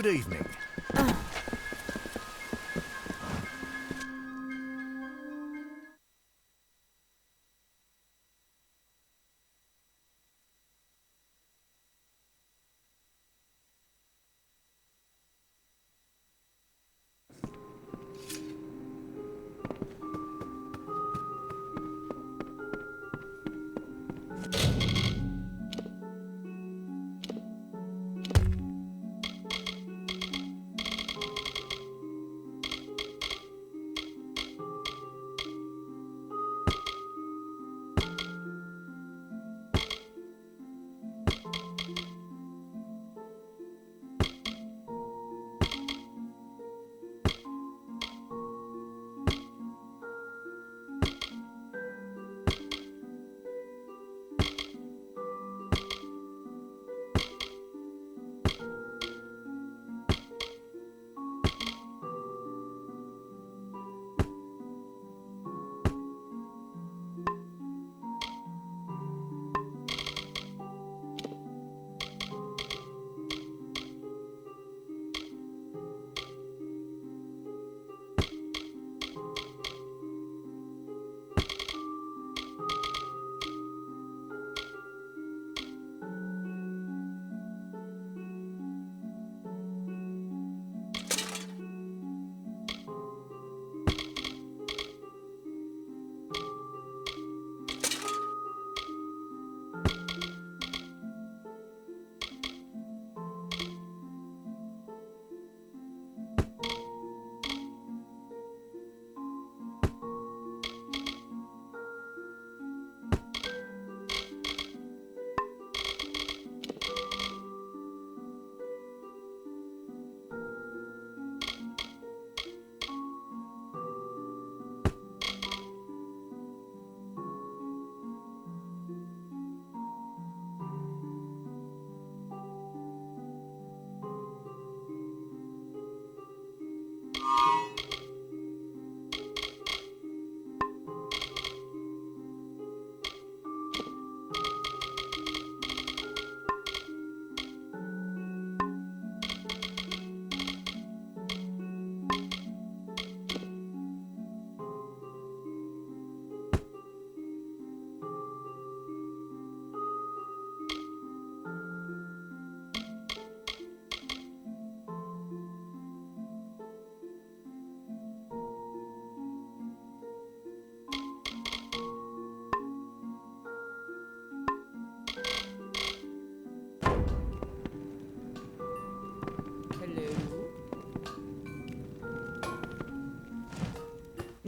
Good evening.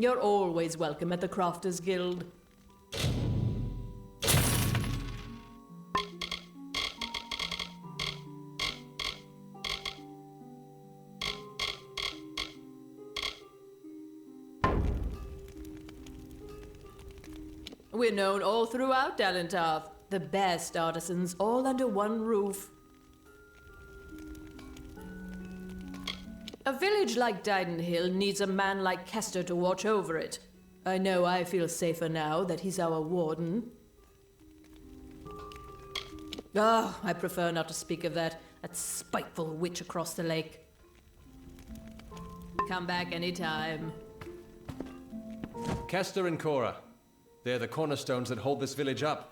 You're always welcome at the Crafters Guild. We're known all throughout Dalentarth. The best artisans all under one roof. A village like Didenhill needs a man like Kester to watch over it. I know I feel safer now that he's our warden. Oh, I prefer not to speak of that spiteful witch across the lake. Come back anytime. Kester and Cora. They're the cornerstones that hold this village up.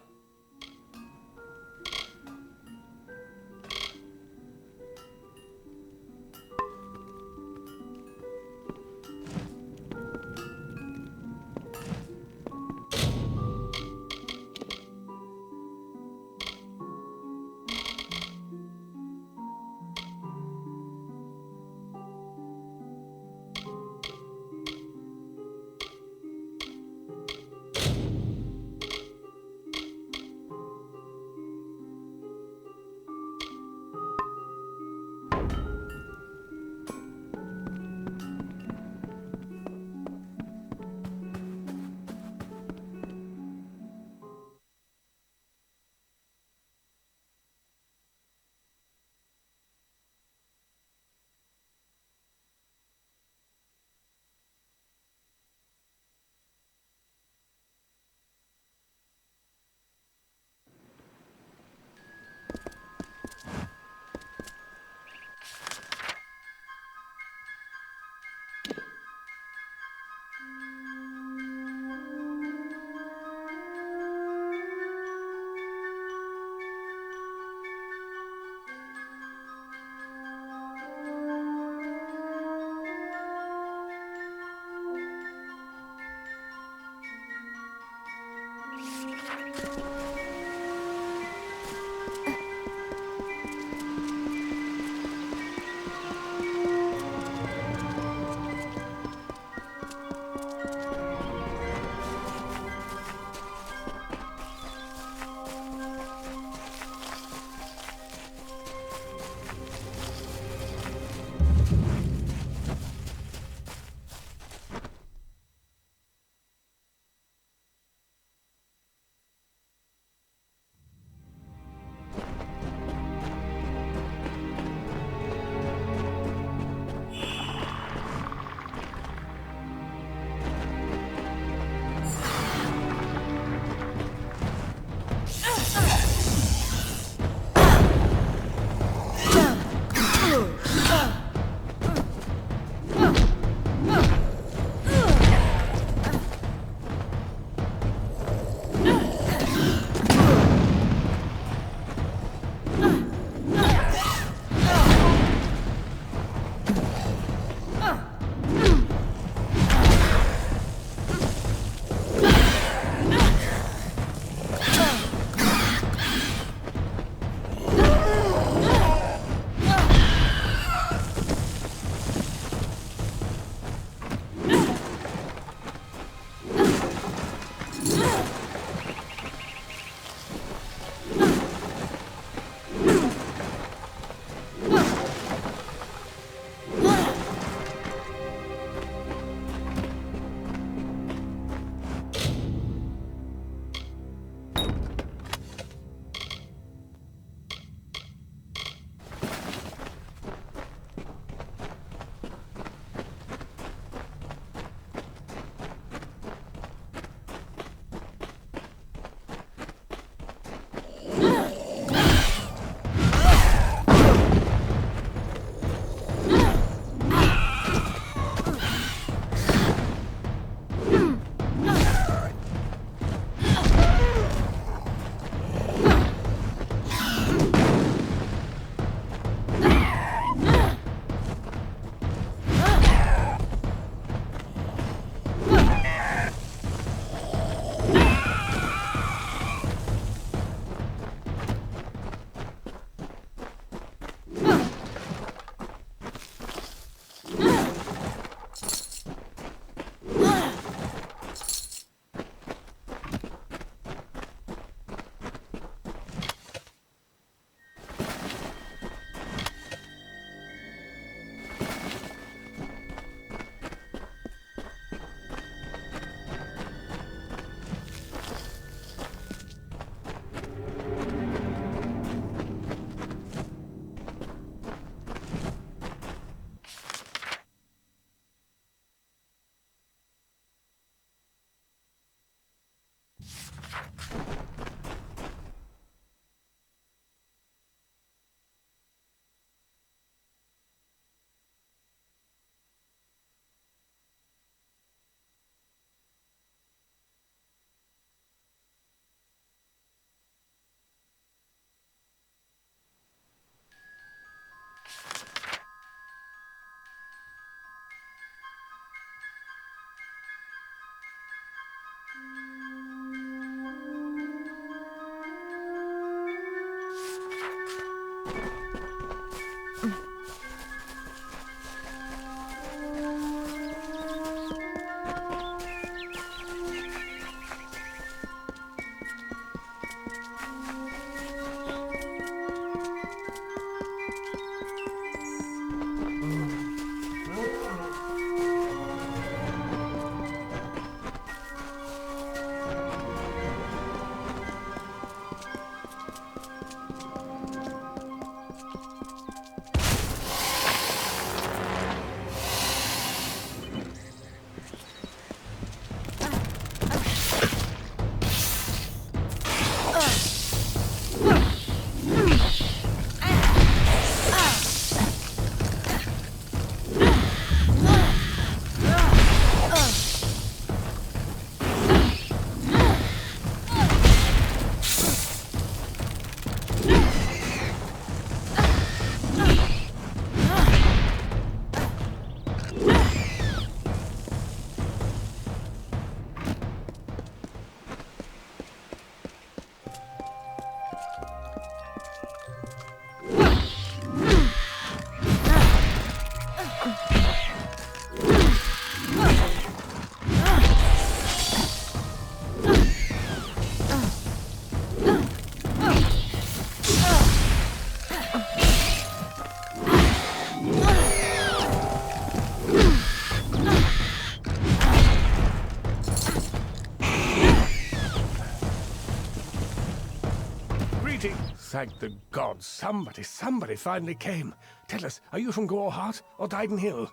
thank the gods. Somebody finally came. Tell us, are you from Gorehart or Dyden Hill?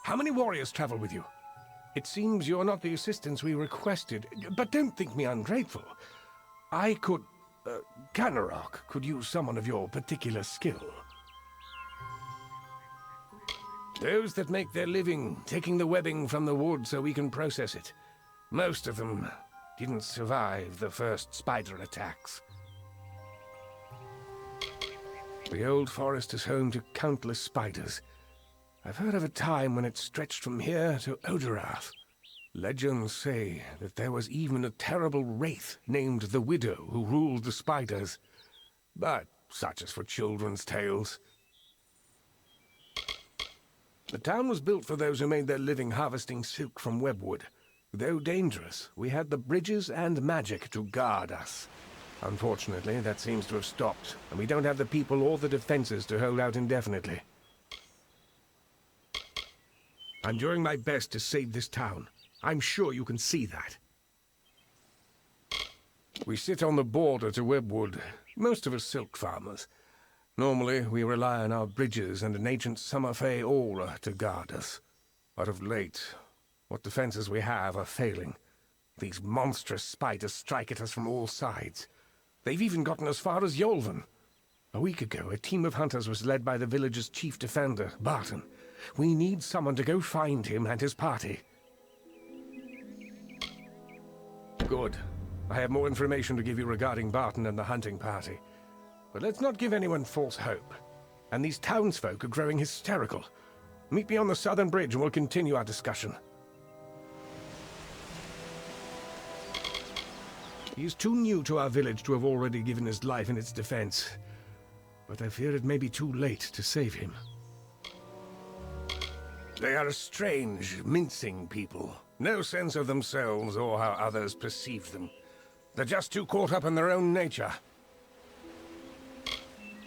How many warriors travel with you? It seems you're not the assistance we requested, but don't think me ungrateful. I could... Ganarok could use someone of your particular skill. Those that make their living taking the webbing from the wood so we can process it. Most of them didn't survive the first spider attacks. The old forest is home to countless spiders. I've heard of a time when it stretched from here to Oderath. Legends say that there was even a terrible wraith named the Widow who ruled the spiders. But such is for children's tales. The town was built for those who made their living harvesting silk from webwood. Though dangerous, we had the bridges and magic to guard us. Unfortunately, that seems to have stopped, and we don't have the people or the defenses to hold out indefinitely. I'm doing my best to save this town. I'm sure you can see that. We sit on the border to Webwood, most of us silk farmers. Normally, we rely on our bridges and an ancient summer fae aura to guard us. But of late, what defenses we have are failing. These monstrous spiders strike at us from all sides. They've even gotten as far as Yolvan. A week ago, a team of hunters was led by the village's chief defender, Barton. We need someone to go find him and his party. Good. I have more information to give you regarding Barton and the hunting party. But let's not give anyone false hope. And these townsfolk are growing hysterical. Meet me on the southern bridge and we'll continue our discussion. He is too new to our village to have already given his life in its defense. But I fear it may be too late to save him. They are a strange, mincing people. No sense of themselves or how others perceive them. They're just too caught up in their own nature.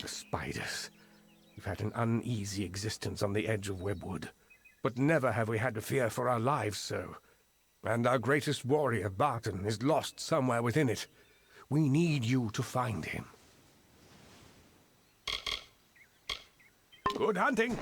The spiders. We've had an uneasy existence on the edge of Webwood. But never have we had to fear for our lives so. And our greatest warrior, Barton, is lost somewhere within it. We need you to find him. Good hunting!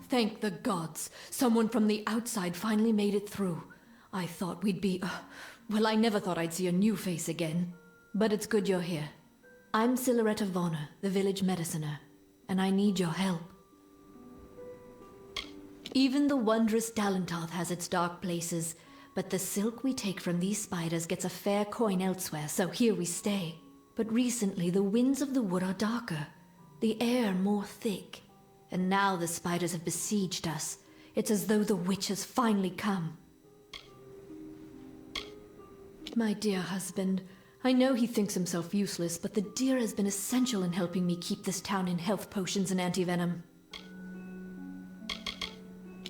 Thank the gods. Someone from the outside finally made it through. I thought we'd be... well, I never thought I'd see a new face again. But it's good you're here. I'm Silhouette of Honor, the village mediciner, and I need your help. Even the wondrous Dalentarth has its dark places, but the silk we take from these spiders gets a fair coin elsewhere, so here we stay. But recently, the winds of the wood are darker, the air more thick. And now the spiders have besieged us. It's as though the witch has finally come. My dear husband, I know he thinks himself useless, but the deer has been essential in helping me keep this town in health potions and anti-venom.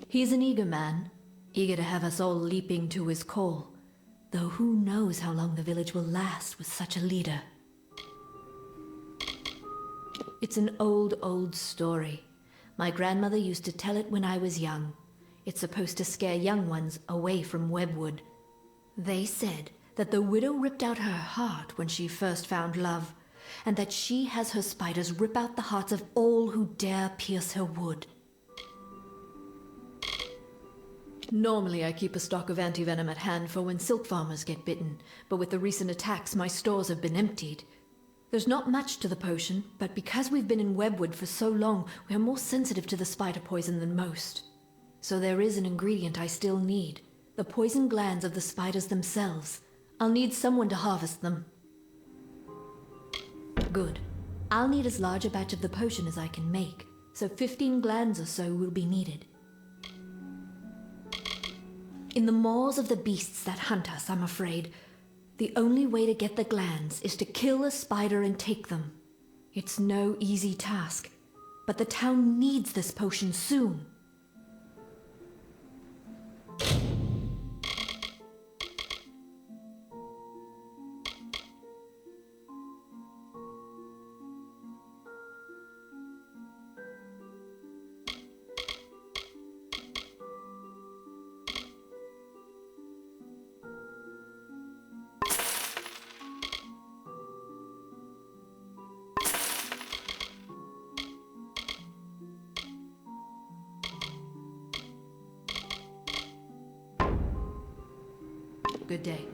He's an eager man, eager to have us all leaping to his call. Though who knows how long the village will last with such a leader. It's an old story. My grandmother used to tell it when I was young. It's supposed to scare young ones away from Webwood. They said that the widow ripped out her heart when she first found love, and that she has her spiders rip out the hearts of all who dare pierce her wood. Normally I keep a stock of anti-venom at hand for when silk farmers get bitten, but with the recent attacks my stores have been emptied. There's not much to the potion, but because we've been in Webwood for so long, we are more sensitive to the spider poison than most. So there is an ingredient I still need, the poison glands of the spiders themselves. I'll need someone to harvest them. Good. I'll need as large a batch of the potion as I can make, so 15 glands or so will be needed. In the maws of the beasts that hunt us, I'm afraid. The only way to get the glands is to kill a spider and take them. It's no easy task, but the town needs this potion soon. Good day.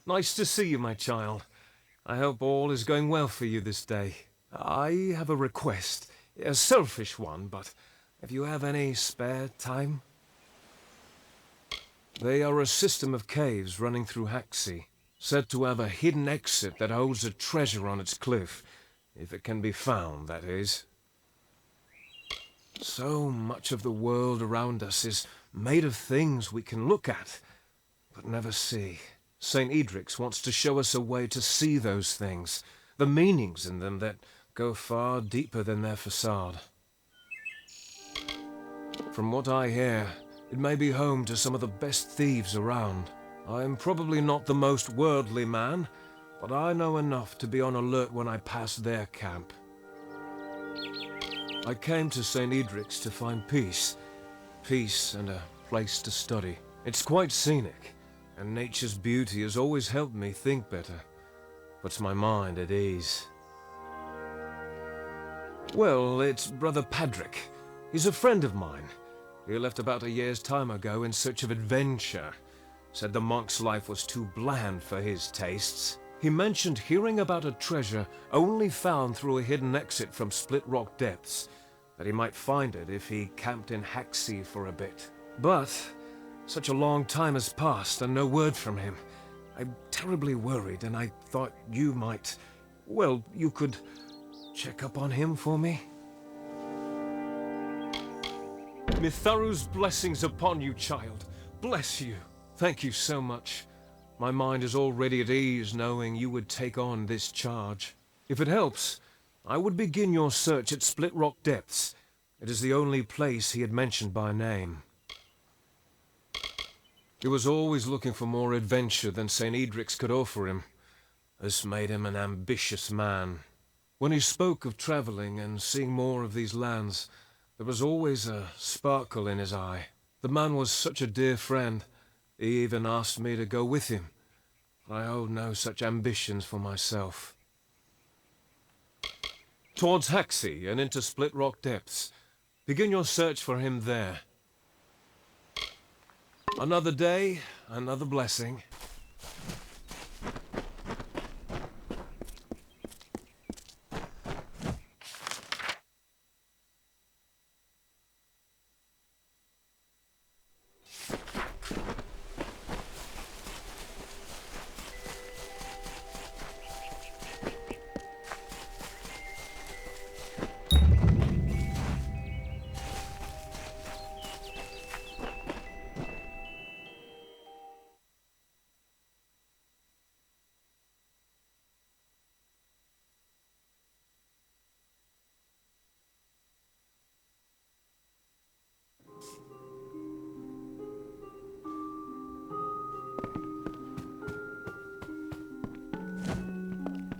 Nice to see you, my child. I hope all is going well for you this day. I have a request. A selfish one, but if you have any spare time? They are a system of caves running through Haxi, said to have a hidden exit that holds a treasure on its cliff, if it can be found, that is. So much of the world around us is made of things we can look at, but never see. St. Edric's wants to show us a way to see those things, the meanings in them that go far deeper than their facade. From what I hear, it may be home to some of the best thieves around. I am probably not the most worldly man, but I know enough to be on alert when I pass their camp. I came to St. Edric's to find peace. Peace and a place to study. It's quite scenic, and nature's beauty has always helped me think better. Puts my mind at ease. Well, it's Brother Padrick. He's a friend of mine. He left about a year's time ago in search of adventure. Said the monk's life was too bland for his tastes. He mentioned hearing about a treasure only found through a hidden exit from Split Rock Depths, that he might find it if he camped in Haxi for a bit. But such a long time has passed and no word from him. I'm terribly worried, and I thought you might... well, you could check up on him for me? Mitharu's blessings upon you, child. Bless you. Thank you so much. My mind is already at ease knowing you would take on this charge. If it helps, I would begin your search at Split Rock Depths. It is the only place he had mentioned by name. He was always looking for more adventure than St. Edric's could offer him. This made him an ambitious man. When he spoke of traveling and seeing more of these lands, there was always a sparkle in his eye. The man was such a dear friend. He even asked me to go with him. I hold no such ambitions for myself. Towards Haxi and into Split Rock Depths. Begin your search for him there. Another day, another blessing.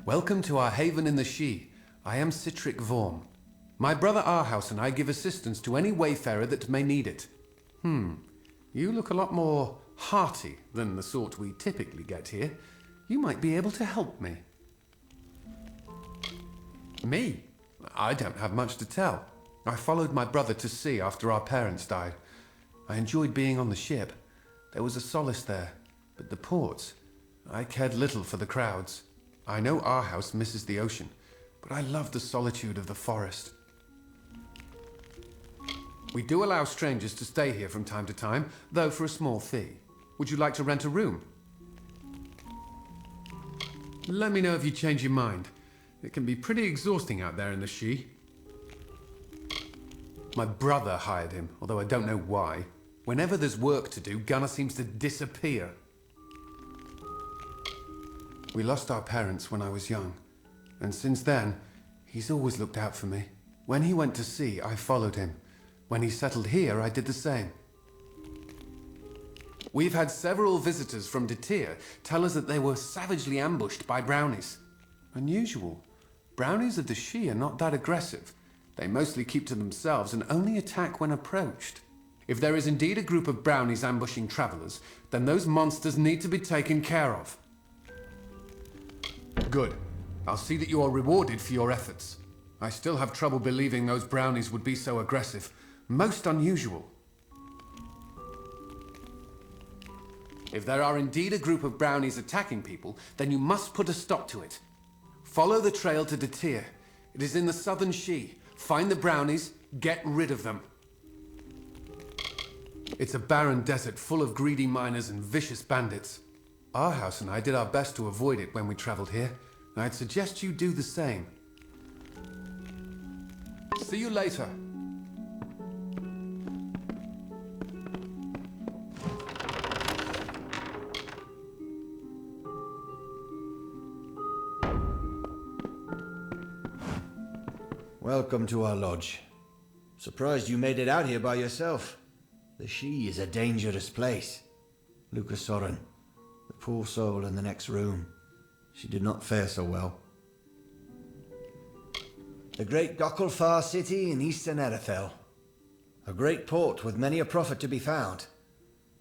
Welcome to our haven in the Shi. I am Citric Vorm. My brother Arhaus and I give assistance to any wayfarer that may need it. You look a lot more hearty than the sort we typically get here. You might be able to help me. Me? I don't have much to tell. I followed my brother to sea after our parents died. I enjoyed being on the ship. There was a solace there. But the ports, I cared little for the crowds. I know Arhaus misses the ocean, but I love the solitude of the forest. We do allow strangers to stay here from time to time, though for a small fee. Would you like to rent a room? Let me know if you change your mind. It can be pretty exhausting out there in the Shi. My brother hired him, although I don't know why. Whenever there's work to do, Gunnar seems to disappear. We lost our parents when I was young, and since then, he's always looked out for me. When he went to sea, I followed him. When he settled here, I did the same. We've had several visitors from Detir tell us that they were savagely ambushed by brownies. Unusual. Brownies of the Shi are not that aggressive. They mostly keep to themselves and only attack when approached. If there is indeed a group of brownies ambushing travelers, then those monsters need to be taken care of. Good. I'll see that you are rewarded for your efforts. I still have trouble believing those brownies would be so aggressive. Most unusual. If there are indeed a group of brownies attacking people, then you must put a stop to it. Follow the trail to Detir. It is in the southern Shi. Find the brownies, get rid of them. It's a barren desert full of greedy miners and vicious bandits. Our house and I did our best to avoid it when we traveled here. I'd suggest you do the same. See you later. Welcome to our lodge. Surprised you made it out here by yourself. The Shi is a dangerous place. Lucas Soren, the poor soul in the next room. She did not fare so well. The great Gokkulfar city in eastern Erethel. A great port with many a profit to be found.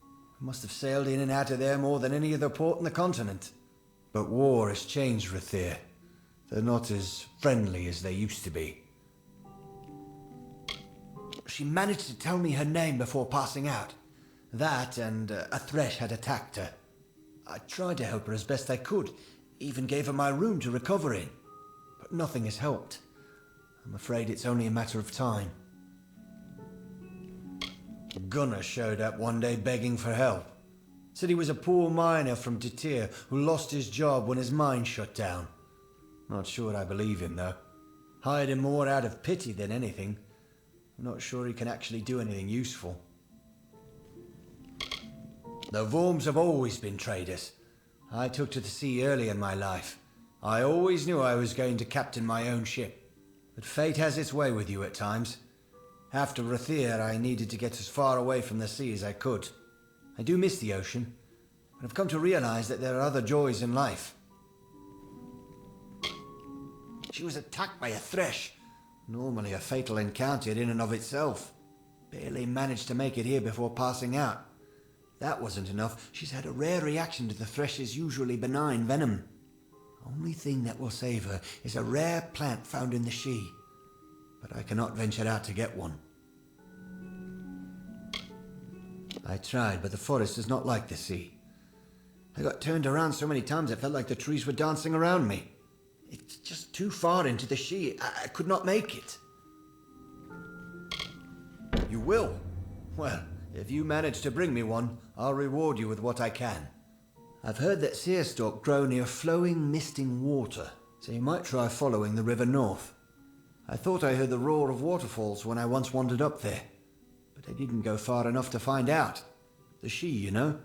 I must have sailed in and out of there more than any other port in the continent. But war has changed Rathir. They're not as friendly as they used to be. She managed to tell me her name before passing out. That and a thresh had attacked her. I tried to help her as best I could, even gave her my room to recover in. But nothing has helped. I'm afraid it's only a matter of time. Gunnar showed up one day begging for help. Said he was a poor miner from Detir who lost his job when his mine shut down. Not sure I believe him, though. Hired him more out of pity than anything. I'm not sure he can actually do anything useful. The Worms have always been traders. I took to the sea early in my life. I always knew I was going to captain my own ship. But fate has its way with you at times. After Rathir, I needed to get as far away from the sea as I could. I do miss the ocean, but I've come to realize that there are other joys in life. She was attacked by a thresh. Normally a fatal encounter in and of itself. Barely managed to make it here before passing out. That wasn't enough. She's had a rare reaction to the thresh's usually benign venom. Only thing that will save her is a rare plant found in the Shi. But I cannot venture out to get one. I tried, but the forest is not like the sea. I got turned around so many times it felt like the trees were dancing around me. It's just too far into the Shi. I could not make it. You will? Well, if you manage to bring me one, I'll reward you with what I can. I've heard that seerstalk grow near flowing, misting water, so you might try following the river north. I thought I heard the roar of waterfalls when I once wandered up there, but I didn't go far enough to find out. The Shi, you know?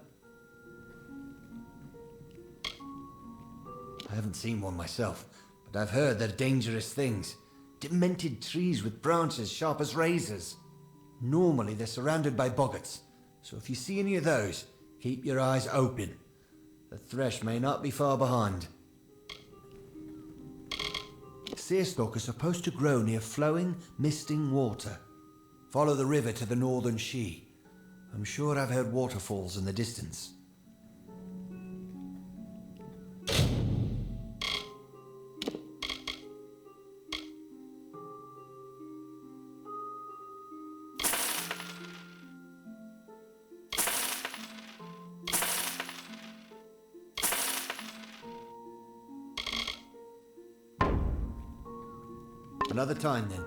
I haven't seen one myself, but I've heard they're dangerous things. Demented trees with branches sharp as razors. Normally they're surrounded by boggarts, so if you see any of those, keep your eyes open. The thresh may not be far behind. Seerstalk is supposed to grow near flowing, misting water. Follow the river to the northern Shi. I'm sure I've heard waterfalls in the distance. Another time, then.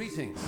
Greetings.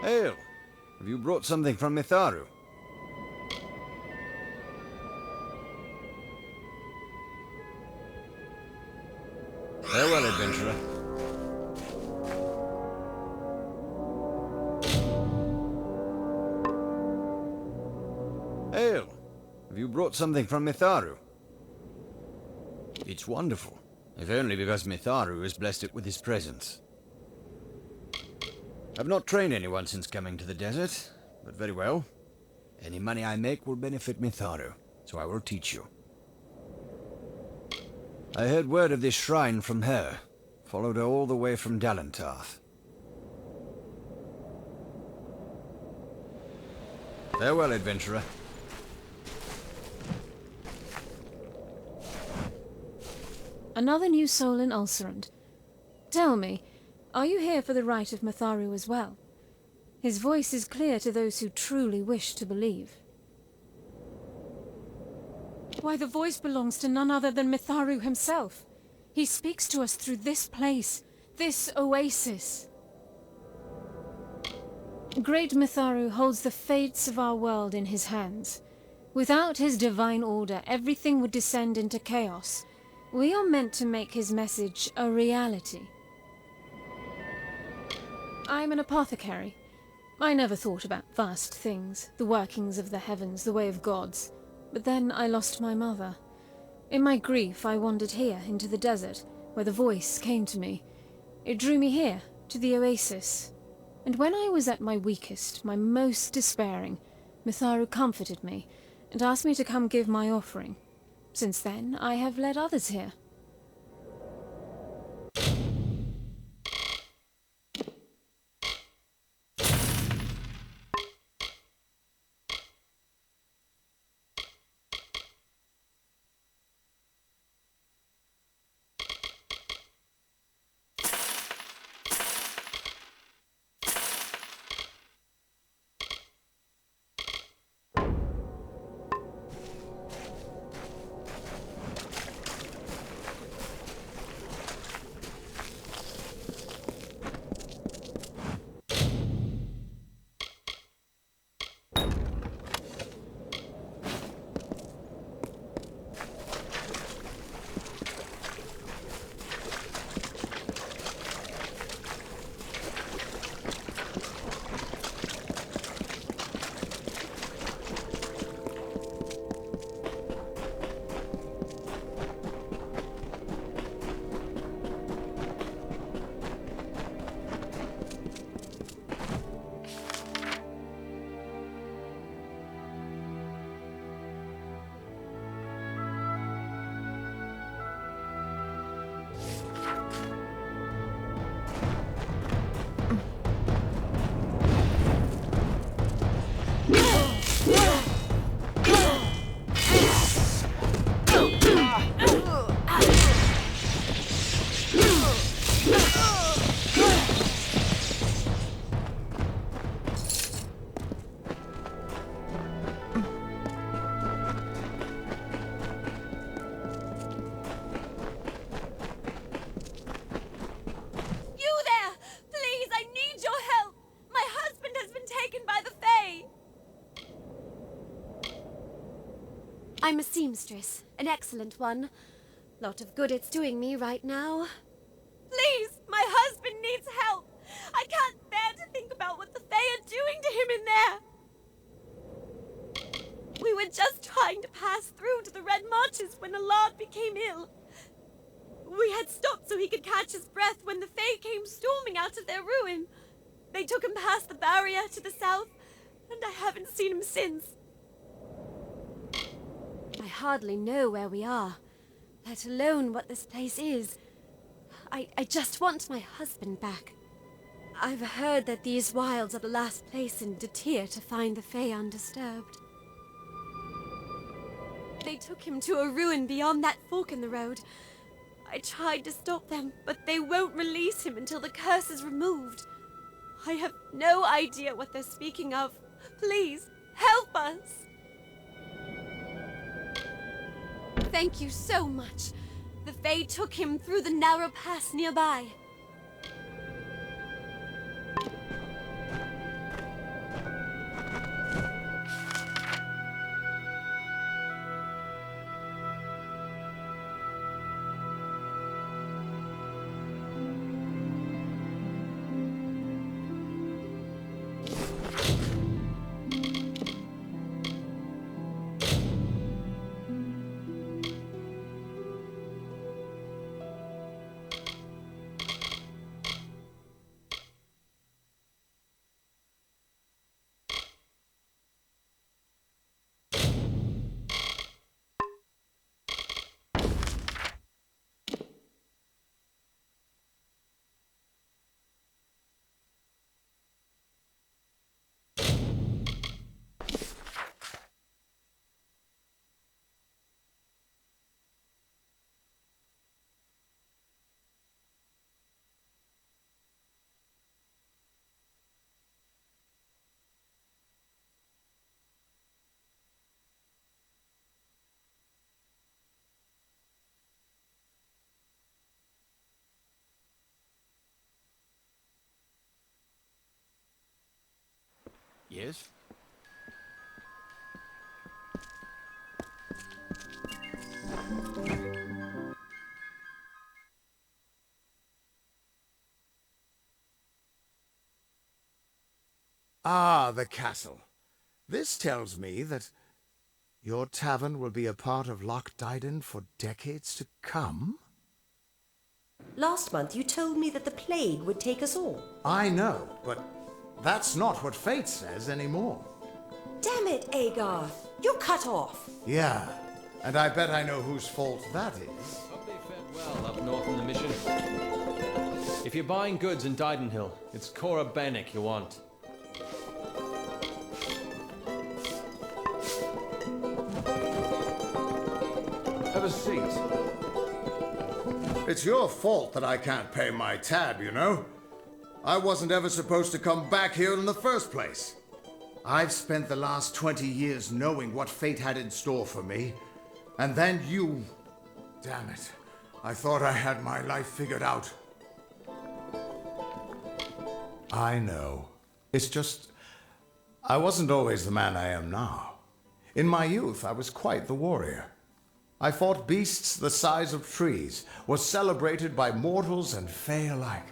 Hail! Have you brought something from Mitharu? Farewell, adventurer. Hail! Have you brought something from Mitharu? It's wonderful, if only because Mitharu has blessed it with his presence. I've not trained anyone since coming to the desert, but very well. Any money I make will benefit Mitharu, so I will teach you. I heard word of this shrine from her, followed her all the way from Dalentarth. Farewell, adventurer. Another new soul in Ulcerand. Tell me, are you here for the right of Mitharu as well? His voice is clear to those who truly wish to believe. Why, the voice belongs to none other than Mitharu himself. He speaks to us through this place, this oasis. Great Mitharu holds the fates of our world in his hands. Without his divine order, everything would descend into chaos. We are meant to make his message a reality. I'm an apothecary. I never thought about vast things, the workings of the heavens, the way of gods. But then I lost my mother. In my grief, I wandered here, into the desert, where the voice came to me. It drew me here, to the oasis. And when I was at my weakest, my most despairing, Mitharu comforted me, and asked me to come give my offering. Since then, I have led others here. I'm a seamstress, an excellent one. Lot of good it's doing me right now. Please, my husband needs help. I can't bear to think about what the Fae are doing to him in there. We were just trying to pass through to the Red Marches when Allard became ill. We had stopped so he could catch his breath when the Fae came storming out of their ruin. They took him past the barrier to the south, and I haven't seen him since. I hardly know where we are, let alone what this place is. I just want my husband back. I've heard that these wilds are the last place in Detir to find the Fae undisturbed. They took him to a ruin beyond that fork in the road. I tried to stop them, but they won't release him until the curse is removed. I have no idea what they're speaking of. Please, help us! Thank you so much. The Fae took him through the narrow pass nearby. Yes? Ah, the castle. This tells me that your tavern will be a part of Loch Dyden for decades to come? Last month you told me that the plague would take us all. I know, but that's not what fate says anymore. Damn it, Agar! You're cut off! Yeah, and I bet I know whose fault that is. Hope they fared well up north in the mission. If you're buying goods in Dydenhill, it's Cora Bannock you want. Have a seat. It's your fault that I can't pay my tab, you know? I wasn't ever supposed to come back here in the first place. I've spent the last 20 years knowing what fate had in store for me. And then you... Damn it. I thought I had my life figured out. I know. It's just... I wasn't always the man I am now. In my youth, I was quite the warrior. I fought beasts the size of trees, was celebrated by mortals and fae alike.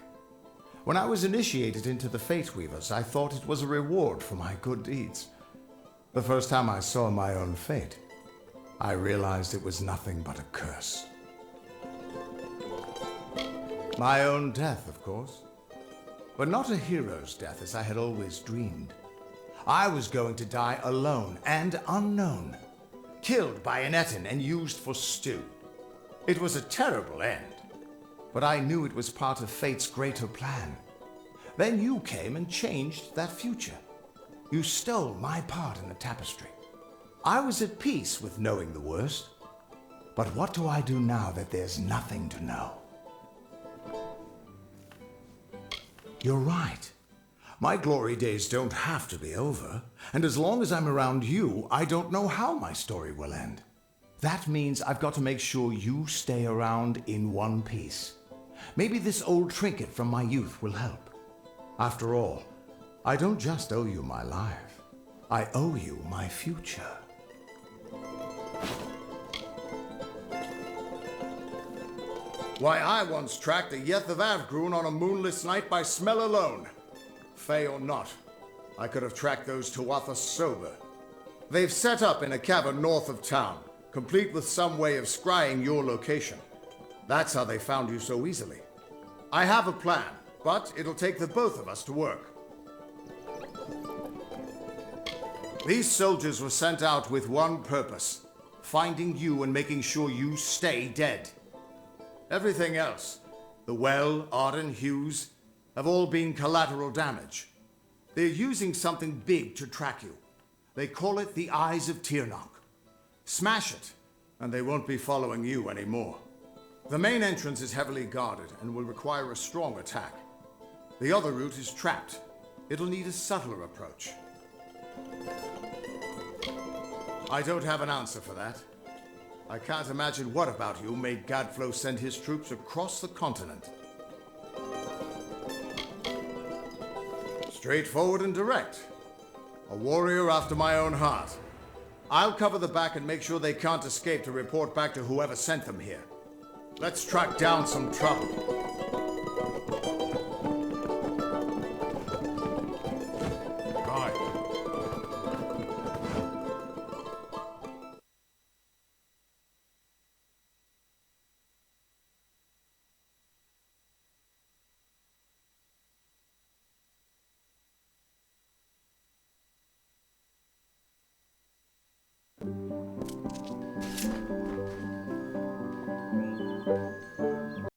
When I was initiated into the Fate Weavers, I thought it was a reward for my good deeds. The first time I saw my own fate, I realized it was nothing but a curse. My own death, of course. But not a hero's death as I had always dreamed. I was going to die alone and unknown, killed by an Etin and used for stew. It was a terrible end. But I knew it was part of fate's greater plan. Then you came and changed that future. You stole my part in the tapestry. I was at peace with knowing the worst. But what do I do now that there's nothing to know? You're right. My glory days don't have to be over. And as long as I'm around you, I don't know how my story will end. That means I've got to make sure you stay around in one piece. Maybe this old trinket from my youth will help. After all, I don't just owe you my life. I owe you my future. Why, I once tracked a Yeth of Avgrun on a moonless night by smell alone. Fey or not, I could have tracked those Tuatha sober. They've set up in a cavern north of town, complete with some way of scrying your location. That's how they found you so easily. I have a plan, but it'll take the both of us to work. These soldiers were sent out with one purpose: finding you and making sure you stay dead. Everything else, the Well, Arden, Hughes, have all been collateral damage. They're using something big to track you. They call it the Eyes of Tirnoch. Smash it, and they won't be following you anymore. The main entrance is heavily guarded and will require a strong attack. The other route is trapped. It'll need a subtler approach. I don't have an answer for that. I can't imagine what about you made Gadflow send his troops across the continent. Straightforward and direct. A warrior after my own heart. I'll cover the back and make sure they can't escape to report back to whoever sent them here. Let's track down some trouble.